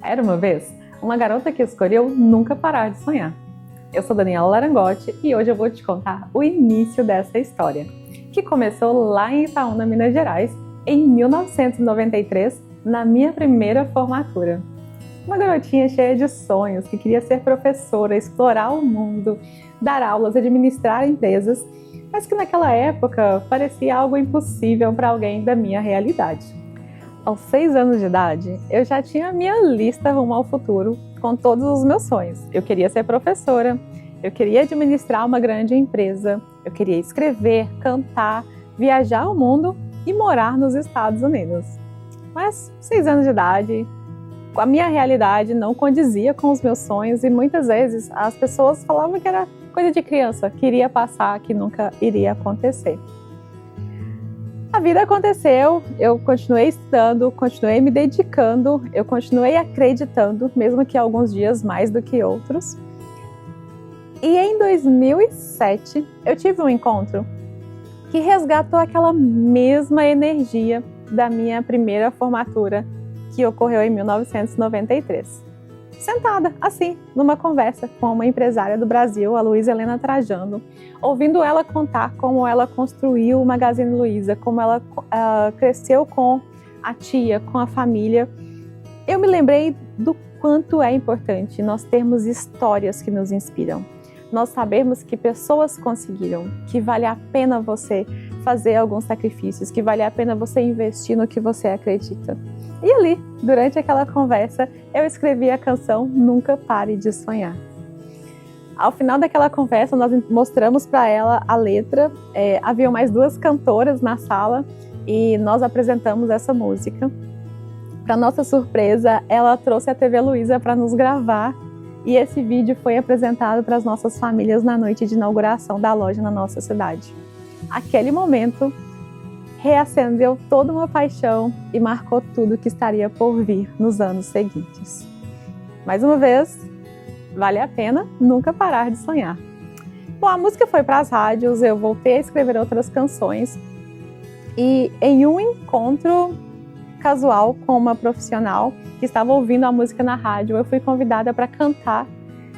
Era uma vez uma garota que escolheu nunca parar de sonhar. Eu sou Daniela Larangotti e hoje eu vou te contar o início dessa história, que começou lá em Itaúna, Minas Gerais, em 1993, na minha primeira formatura. Uma garotinha cheia de sonhos, que queria ser professora, explorar o mundo, dar aulas, administrar empresas, mas que naquela época parecia algo impossível para alguém da minha realidade. Aos 6 anos de idade, eu já tinha minha lista rumo ao futuro com todos os meus sonhos. Eu queria ser professora, eu queria administrar uma grande empresa, eu queria escrever, cantar, viajar o mundo e morar nos Estados Unidos. Mas 6 anos de idade, a minha realidade não condizia com os meus sonhos e muitas vezes as pessoas falavam que era coisa de criança, que iria passar, que nunca iria acontecer. A vida aconteceu, eu continuei estudando, continuei me dedicando, eu continuei acreditando, mesmo que alguns dias mais do que outros. E em 2007, eu tive um encontro que resgatou aquela mesma energia da minha primeira formatura, que ocorreu em 1993. Sentada, assim, numa conversa com uma empresária do Brasil, a Luísa Helena Trajano, ouvindo ela contar como ela construiu o Magazine Luiza, como ela cresceu com a tia, com a família. Eu me lembrei do quanto é importante nós termos histórias que nos inspiram. Nós sabemos que pessoas conseguiram, que vale a pena você fazer alguns sacrifícios, que vale a pena você investir no que você acredita. E ali, durante aquela conversa, eu escrevi a canção Nunca Pare de Sonhar. Ao final daquela conversa, nós mostramos para ela a letra, havia mais 2 cantoras na sala e nós apresentamos essa música. Para nossa surpresa, ela trouxe a TV Luiza para nos gravar e esse vídeo foi apresentado para as nossas famílias na noite de inauguração da loja na nossa cidade. Aquele momento reacendeu toda uma paixão e marcou tudo que estaria por vir nos anos seguintes. Mais uma vez, vale a pena nunca parar de sonhar. Bom, a música foi para as rádios, eu voltei a escrever outras canções e em um encontro casual com uma profissional que estava ouvindo a música na rádio, eu fui convidada para cantar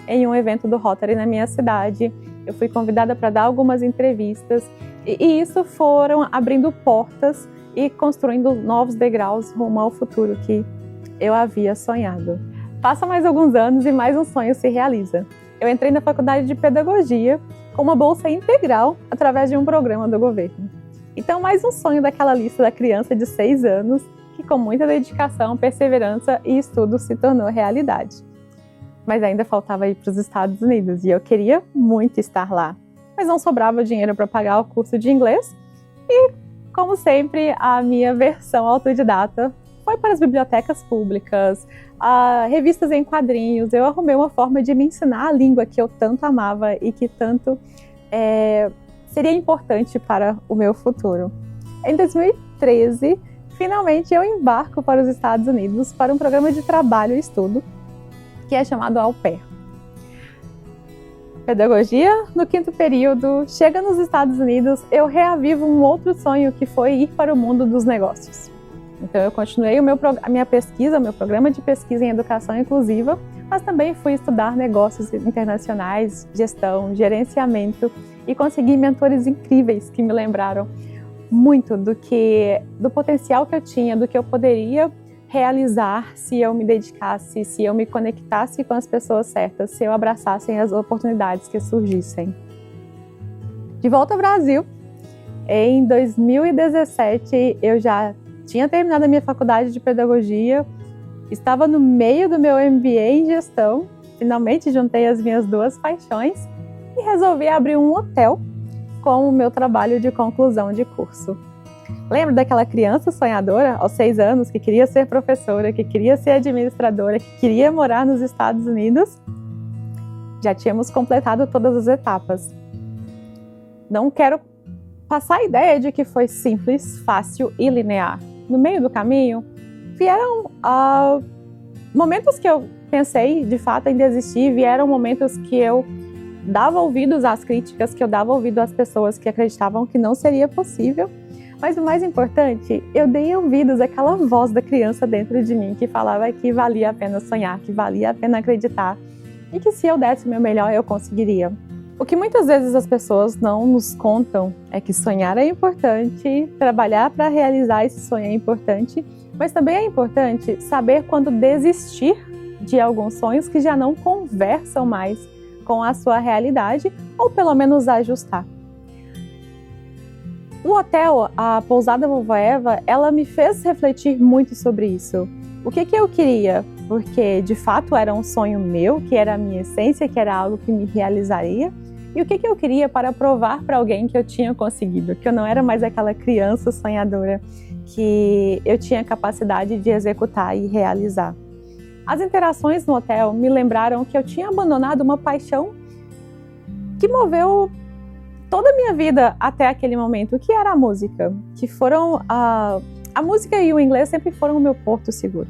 em um evento do Rotary na minha cidade. Eu fui convidada para dar algumas entrevistas e isso foram abrindo portas e construindo novos degraus rumo ao futuro que eu havia sonhado. Passa mais alguns anos e mais um sonho se realiza. Eu entrei na faculdade de pedagogia com uma bolsa integral através de um programa do governo. Então, mais um sonho daquela lista da criança de 6 anos que com muita dedicação, perseverança e estudo se tornou realidade. Mas ainda faltava ir para os Estados Unidos e eu queria muito estar lá. Mas não sobrava dinheiro para pagar o curso de inglês e, como sempre, a minha versão autodidata foi para as bibliotecas públicas, revistas em quadrinhos. Eu arrumei uma forma de me ensinar a língua que eu tanto amava e que tanto seria importante para o meu futuro. Em 2013, finalmente eu embarco para os Estados Unidos para um programa de trabalho e estudo que é chamado Au Pair. Pedagogia no 5º período, chega nos Estados Unidos, eu reavivo um outro sonho que foi ir para o mundo dos negócios. Então eu continuei a minha pesquisa, o meu programa de pesquisa em educação inclusiva, mas também fui estudar negócios internacionais, gestão, gerenciamento e consegui mentores incríveis que me lembraram muito do potencial que eu tinha, do que eu poderia realizar se eu me dedicasse, se eu me conectasse com as pessoas certas, se eu abraçasse as oportunidades que surgissem. De volta ao Brasil, em 2017 eu já tinha terminado a minha faculdade de pedagogia, estava no meio do meu MBA em gestão, finalmente juntei as minhas 2 paixões e resolvi abrir um hotel com o meu trabalho de conclusão de curso. Lembra daquela criança sonhadora, aos 6 anos, que queria ser professora, que queria ser administradora, que queria morar nos Estados Unidos? Já tínhamos completado todas as etapas. Não quero passar a ideia de que foi simples, fácil e linear. No meio do caminho, vieram momentos que eu pensei, de fato, em desistir, vieram momentos que eu dava ouvidos às críticas, que eu dava ouvido às pessoas que acreditavam que não seria possível, Mas o mais importante, eu dei ouvidos àquela voz da criança dentro de mim que falava que valia a pena sonhar, que valia a pena acreditar e que se eu desse o meu melhor eu conseguiria. O que muitas vezes as pessoas não nos contam é que sonhar é importante, trabalhar para realizar esse sonho é importante, mas também é importante saber quando desistir de alguns sonhos que já não conversam mais com a sua realidade ou pelo menos ajustar. O hotel, a pousada Vovó Eva, ela me fez refletir muito sobre isso. O que eu queria? Porque de fato era um sonho meu, que era a minha essência, que era algo que me realizaria. E o que eu queria para provar para alguém que eu tinha conseguido, que eu não era mais aquela criança sonhadora, que eu tinha capacidade de executar e realizar. As interações no hotel me lembraram que eu tinha abandonado uma paixão que moveu toda a minha vida até aquele momento, que era a música, que foram a música e o inglês sempre foram o meu porto seguro.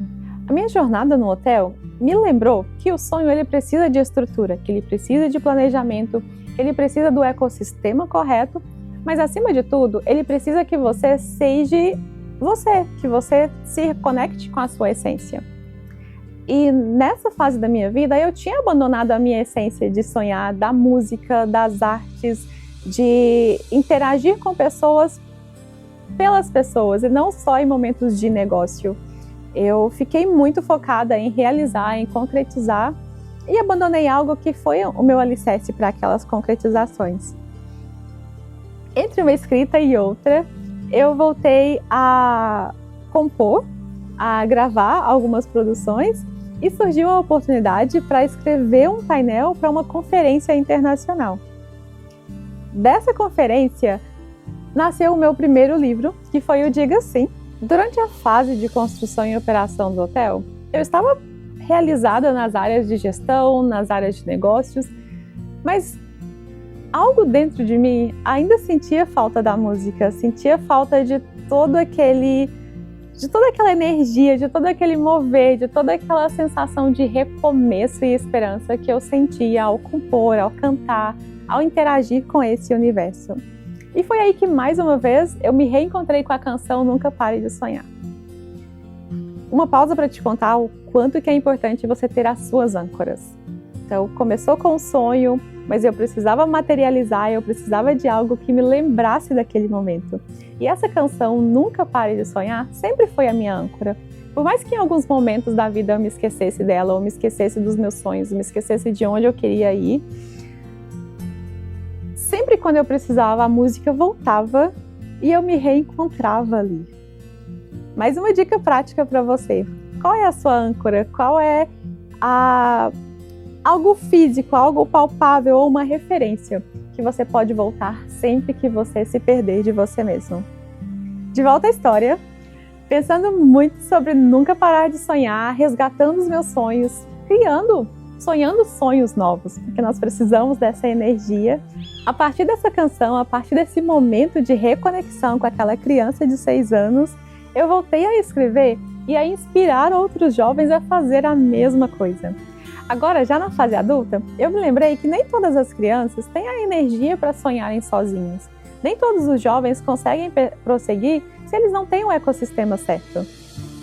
A minha jornada no hotel me lembrou que o sonho ele precisa de estrutura, que ele precisa de planejamento, que ele precisa do ecossistema correto, mas acima de tudo, ele precisa que você seja você, que você se conecte com a sua essência. E nessa fase da minha vida, eu tinha abandonado a minha essência de sonhar, da música, das artes, de interagir com pessoas pelas pessoas e não só em momentos de negócio. Eu fiquei muito focada em realizar, em concretizar e abandonei algo que foi o meu alicerce para aquelas concretizações. Entre uma escrita e outra, eu voltei a compor, a gravar algumas produções e surgiu a oportunidade para escrever um painel para uma conferência internacional. Dessa conferência, nasceu o meu primeiro livro, que foi o Diga Sim. Durante a fase de construção e operação do hotel, eu estava realizada nas áreas de gestão, nas áreas de negócios, mas algo dentro de mim ainda sentia falta da música, sentia falta de toda aquela energia, de todo aquele mover, de toda aquela sensação de recomeço e esperança que eu sentia ao compor, ao cantar, ao interagir com esse universo. E foi aí que, mais uma vez, eu me reencontrei com a canção Nunca Pare de Sonhar. Uma pausa para te contar o quanto que é importante você ter as suas âncoras. Então, começou com um sonho, mas eu precisava materializar, eu precisava de algo que me lembrasse daquele momento. E essa canção Nunca Pare de Sonhar sempre foi a minha âncora. Por mais que em alguns momentos da vida eu me esquecesse dela, ou me esquecesse dos meus sonhos, me esquecesse de onde eu queria ir, sempre quando eu precisava, a música voltava e eu me reencontrava ali. Mais uma dica prática para você. Qual é a sua âncora? Qual é algo físico, algo palpável ou uma referência que você pode voltar sempre que você se perder de você mesmo? De volta à história, pensando muito sobre nunca parar de sonhar, resgatando os meus sonhos, sonhando sonhos novos, porque nós precisamos dessa energia. A partir dessa canção, a partir desse momento de reconexão com aquela criança de 6 anos, eu voltei a escrever e a inspirar outros jovens a fazer a mesma coisa. Agora, já na fase adulta, eu me lembrei que nem todas as crianças têm a energia para sonharem sozinhos. Nem todos os jovens conseguem prosseguir se eles não têm o ecossistema certo.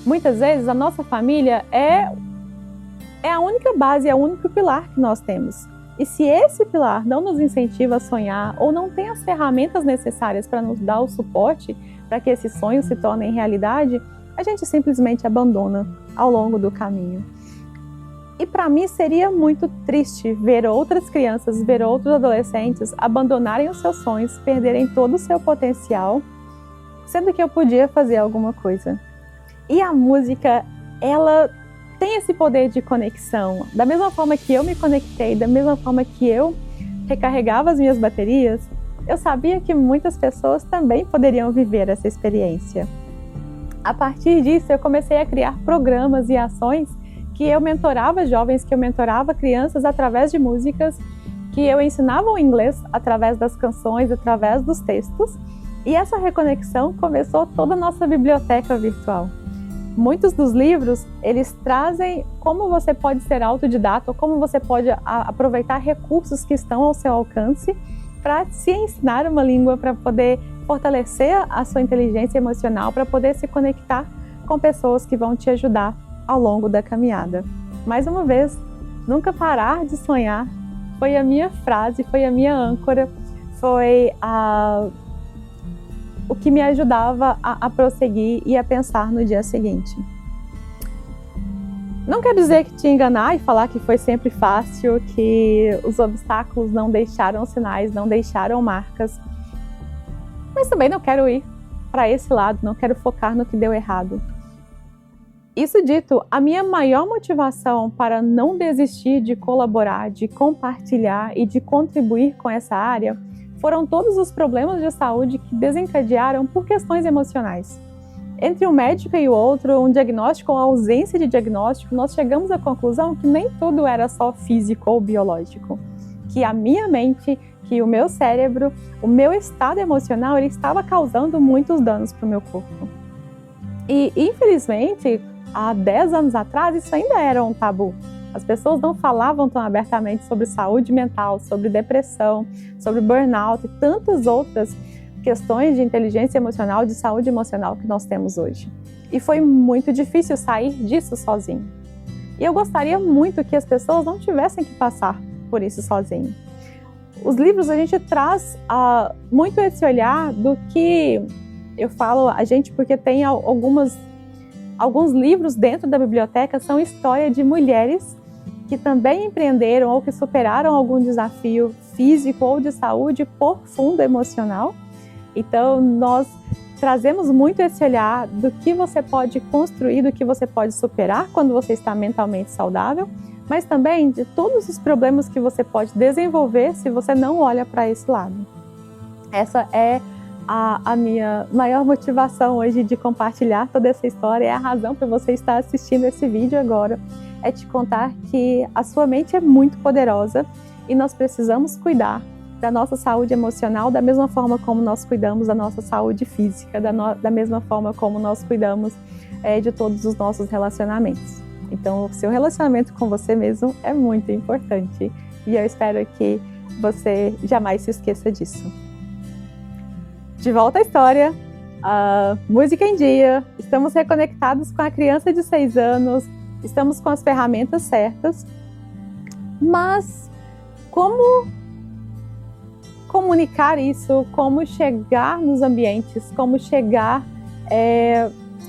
Muitas vezes, a nossa família é a única base, é o único pilar que nós temos. E se esse pilar não nos incentiva a sonhar ou não tem as ferramentas necessárias para nos dar o suporte para que esses sonhos se tornem realidade, a gente simplesmente abandona ao longo do caminho. E para mim seria muito triste ver outras crianças, ver outros adolescentes abandonarem os seus sonhos, perderem todo o seu potencial, sendo que eu podia fazer alguma coisa. E a música, ela tem esse poder de conexão. Da mesma forma que eu me conectei, da mesma forma que eu recarregava as minhas baterias, eu sabia que muitas pessoas também poderiam viver essa experiência. A partir disso, eu comecei a criar programas e ações que eu mentorava jovens, que eu mentorava crianças através de músicas, que eu ensinava o inglês através das canções, através dos textos. E essa reconexão começou toda a nossa biblioteca virtual. Muitos dos livros, eles trazem como você pode ser autodidata, ou como você pode aproveitar recursos que estão ao seu alcance para se ensinar uma língua, para poder fortalecer a sua inteligência emocional para poder se conectar com pessoas que vão te ajudar ao longo da caminhada. Mais uma vez, nunca parar de sonhar foi a minha frase, foi a minha âncora, foi o que me ajudava a prosseguir e a pensar no dia seguinte. Não quer dizer que te enganar e falar que foi sempre fácil, que os obstáculos não deixaram sinais, não deixaram marcas. Mas também não quero ir para esse lado, não quero focar no que deu errado. Isso dito, a minha maior motivação para não desistir de colaborar, de compartilhar e de contribuir com essa área foram todos os problemas de saúde que desencadearam por questões emocionais. Entre um médico e o outro, um diagnóstico ou ausência de diagnóstico, nós chegamos à conclusão que nem tudo era só físico ou biológico. Que a minha mente, que o meu cérebro, o meu estado emocional, ele estava causando muitos danos para o meu corpo. E, infelizmente, há 10 anos atrás, isso ainda era um tabu. As pessoas não falavam tão abertamente sobre saúde mental, sobre depressão, sobre burnout e tantas outras questões de inteligência emocional, de saúde emocional que nós temos hoje. E foi muito difícil sair disso sozinho. E eu gostaria muito que as pessoas não tivessem que passar por isso sozinho. Os livros, a gente traz muito esse olhar do que eu falo a gente, porque tem alguns livros dentro da biblioteca, são história de mulheres que também empreenderam ou que superaram algum desafio físico ou de saúde por fundo emocional. Então, nós trazemos muito esse olhar do que você pode construir, do que você pode superar quando você está mentalmente saudável, mas também de todos os problemas que você pode desenvolver se você não olha para esse lado. Essa é a minha maior motivação hoje de compartilhar toda essa história, é a razão para você estar assistindo esse vídeo agora, é te contar que a sua mente é muito poderosa e nós precisamos cuidar da nossa saúde emocional da mesma forma como nós cuidamos da nossa saúde física, da mesma forma como nós cuidamos de todos os nossos relacionamentos. Então, o seu relacionamento com você mesmo é muito importante e eu espero que você jamais se esqueça disso. De volta à história, música em dia, estamos reconectados com a criança de 6 anos, estamos com as ferramentas certas, mas como comunicar isso, como chegar nos ambientes, como chegar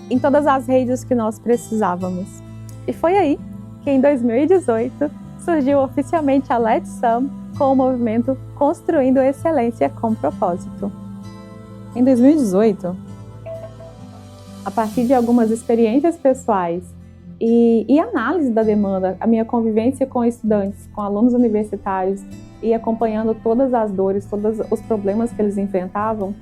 em todas as redes que nós precisávamos. E foi aí que em 2018 surgiu oficialmente a Let's Some com o movimento Construindo Excelência com Propósito. Em 2018, a partir de algumas experiências pessoais e análise da demanda, a minha convivência com estudantes, com alunos universitários e acompanhando todas as dores, todos os problemas que eles enfrentavam,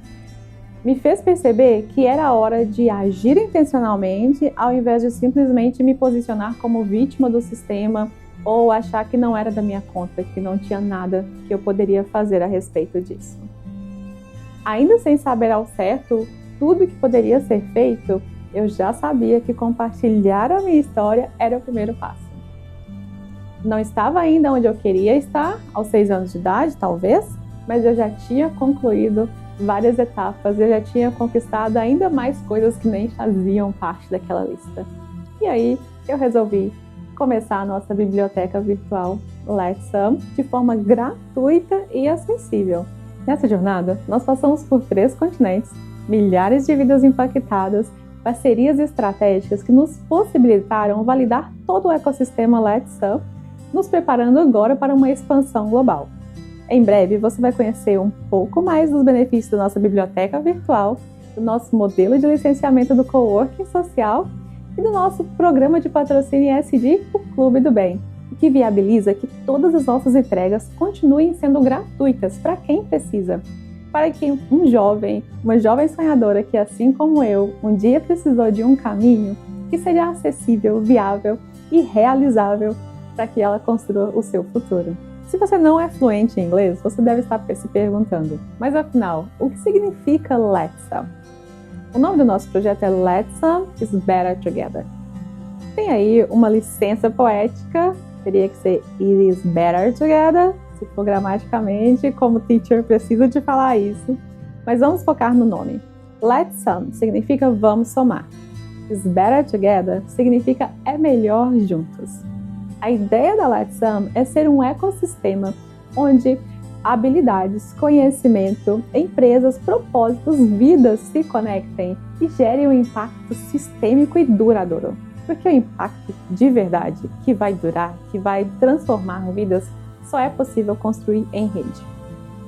me fez perceber que era hora de agir intencionalmente ao invés de simplesmente me posicionar como vítima do sistema ou achar que não era da minha conta, que não tinha nada que eu poderia fazer a respeito disso. Ainda sem saber ao certo tudo que poderia ser feito, eu já sabia que compartilhar a minha história era o primeiro passo. Não estava ainda onde eu queria estar, aos 6 anos de idade, talvez, mas eu já tinha concluído várias etapas, eu já tinha conquistado ainda mais coisas que nem faziam parte daquela lista. E aí eu resolvi começar a nossa biblioteca virtual Let's Some de forma gratuita e acessível. Nessa jornada, nós passamos por 3 continentes, milhares de vidas impactadas, parcerias estratégicas que nos possibilitaram validar todo o ecossistema Let's Some, nos preparando agora para uma expansão global. Em breve, você vai conhecer um pouco mais dos benefícios da nossa biblioteca virtual, do nosso modelo de licenciamento do coworking social e do nosso programa de patrocínio ESG, o Clube do Bem, que viabiliza que todas as nossas entregas continuem sendo gratuitas para quem precisa, para que um jovem, uma jovem sonhadora que, assim como eu, um dia precisou de um caminho que seja acessível, viável e realizável para que ela construa o seu futuro. Se você não é fluente em inglês, você deve estar se perguntando, mas afinal, o que significa Let's Some? O nome do nosso projeto é Let's Some is Better Together. Tem aí uma licença poética, teria que ser It is Better Together, se for gramaticamente, como teacher preciso de falar isso. Mas vamos focar no nome. Let's Sum significa vamos somar. Is better together significa é melhor juntos. A ideia da Let's Sum é ser um ecossistema onde habilidades, conhecimento, empresas, propósitos, vidas se conectem e gerem um impacto sistêmico e duradouro. Porque o impacto de verdade, que vai durar, que vai transformar vidas, só é possível construir em rede.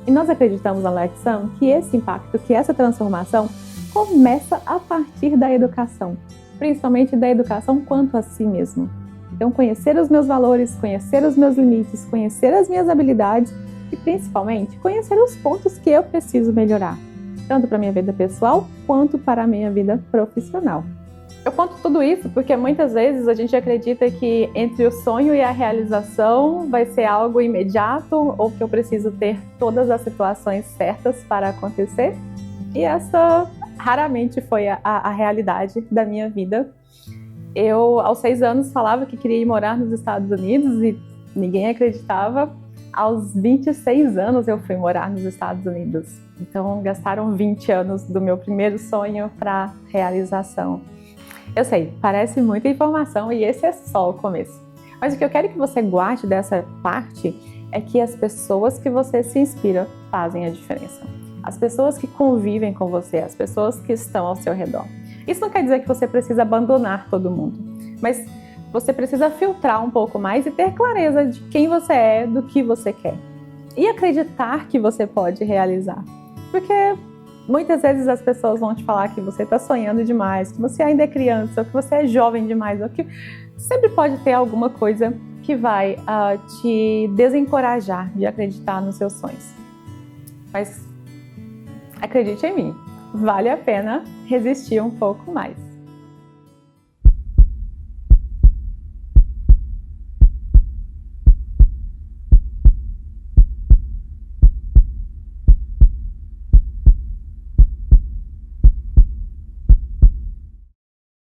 E nós acreditamos na Let's Sum que esse impacto, que essa transformação começa a partir da educação, principalmente da educação quanto a si mesmo. Então, conhecer os meus valores, conhecer os meus limites, conhecer as minhas habilidades e, principalmente, conhecer os pontos que eu preciso melhorar, tanto para a minha vida pessoal quanto para a minha vida profissional. Eu conto tudo isso porque muitas vezes a gente acredita que entre o sonho e a realização vai ser algo imediato ou que eu preciso ter todas as situações certas para acontecer. E essa raramente foi a realidade da minha vida. Eu, aos 6 anos, falava que queria ir morar nos Estados Unidos e ninguém acreditava. Aos 26 anos eu fui morar nos Estados Unidos. Então gastaram 20 anos do meu primeiro sonho para realização. Eu sei, parece muita informação e esse é só o começo. Mas o que eu quero que você guarde dessa parte é que as pessoas que você se inspira fazem a diferença. As pessoas que convivem com você, as pessoas que estão ao seu redor. Isso não quer dizer que você precisa abandonar todo mundo, mas você precisa filtrar um pouco mais e ter clareza de quem você é, do que você quer. E acreditar que você pode realizar. Porque muitas vezes as pessoas vão te falar que você está sonhando demais, que você ainda é criança, ou que você é jovem demais, ou que sempre pode ter alguma coisa que vai te desencorajar de acreditar nos seus sonhos. Mas acredite em mim, vale a pena resistir um pouco mais.